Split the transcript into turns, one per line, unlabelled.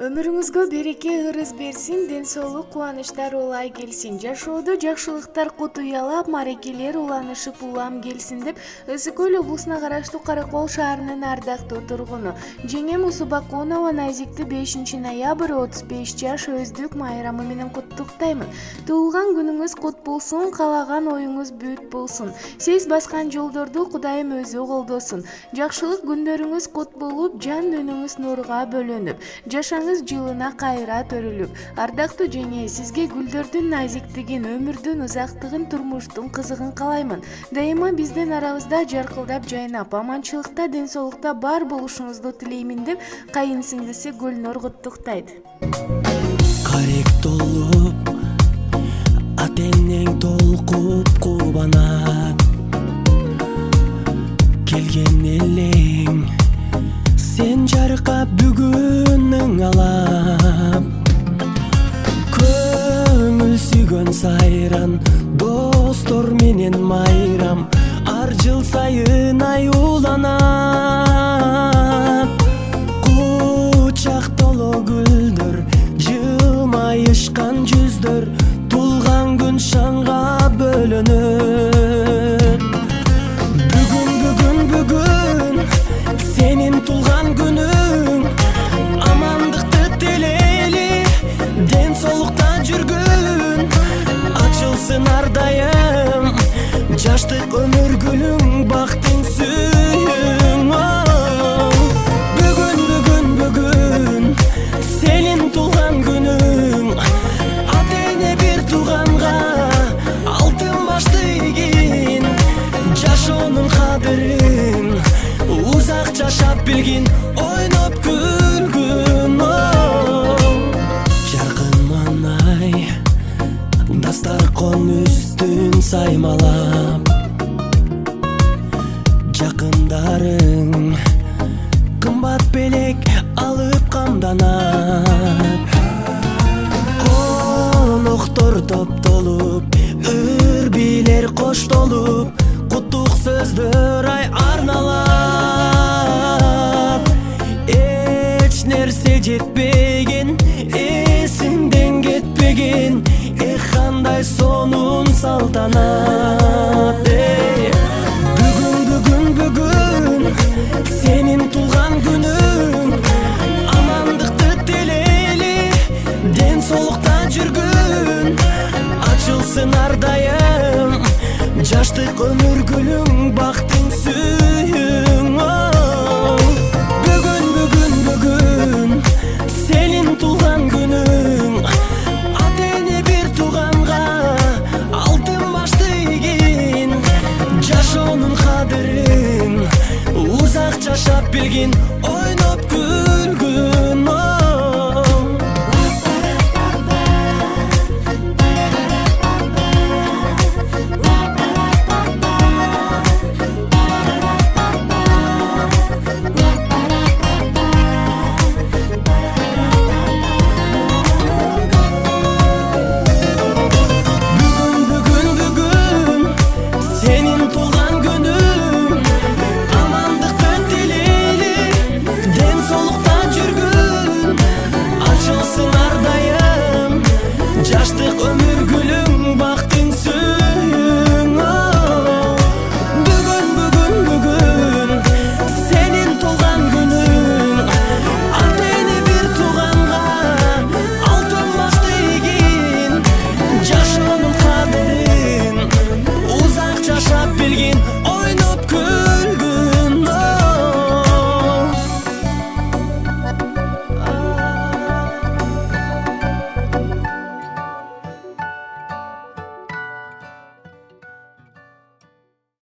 Өмүрүңүзгө береке ырыс берсин, ден соолук, кубанычтар улай келсин. Жашоодо жакшылыктар кут уялап, марекелер уланышып улам келсин деп Ысык Көл облусуна караштуу Каракол шаарынын ардактуу тургуну жеңем Усубакунова Назикти 5 ноябрь 35 жаш өздүк майрамы менен куттуктаймын. Туулган күнүңүз кут болсун, каалаган оюңуз бүт болсун. Сиз баскан жолдорду Кудайым өзү колдосун. Жакшылык күндөрүңүз кут болуп, жан дүйнөңүз нурга бөлөнүп, жашаңыз жылына кайра төрүлүп. Ардактуу жеңе, сизге гүлдөрдүн назиктигин, өмүрдүн узактыгын, турмуштун кызыгын каалаймын. Дайыма биздин арабызда жаркылдап жайнап, аманчылыкта, ден соолукта бар болушуңузду тилеймин деп кайын сиңдиси Гүлнур куттуктайт.
Карек толуп, атеңнең толкуп кубанат, келген элең сен жаркап бүгүнүң алап. Көңүл сүйгөн сайран, достор менен майрам, ар жыл сайын аюуланат. Кучак толо гүлдөр, жылмайышкан жүздөр, тулган күн шаңга бөлөнөт. Бүгүн сенин тулган күнүң, амандыкты тилейли, ден соолукта жүргүн, ачылсын ар дайым жаштык өмүр гүлүң, бактың сүйүң. Бүгүн сенин тулган күнүң, атайне бир тууганга алтын башты ийгин, жашоонун кадырын узак жашап билгин, ойноп күлгүн. Жаркын манай дастаркон үстүн саймалап, жакындарың кымбат белек алып камданат. Коноктор топтолуп, үрбилер коштолуп, куттук сөздөр арналат. Эч нерсе жетпеген, эсиңден кетпеген, кандай сонун салтанат.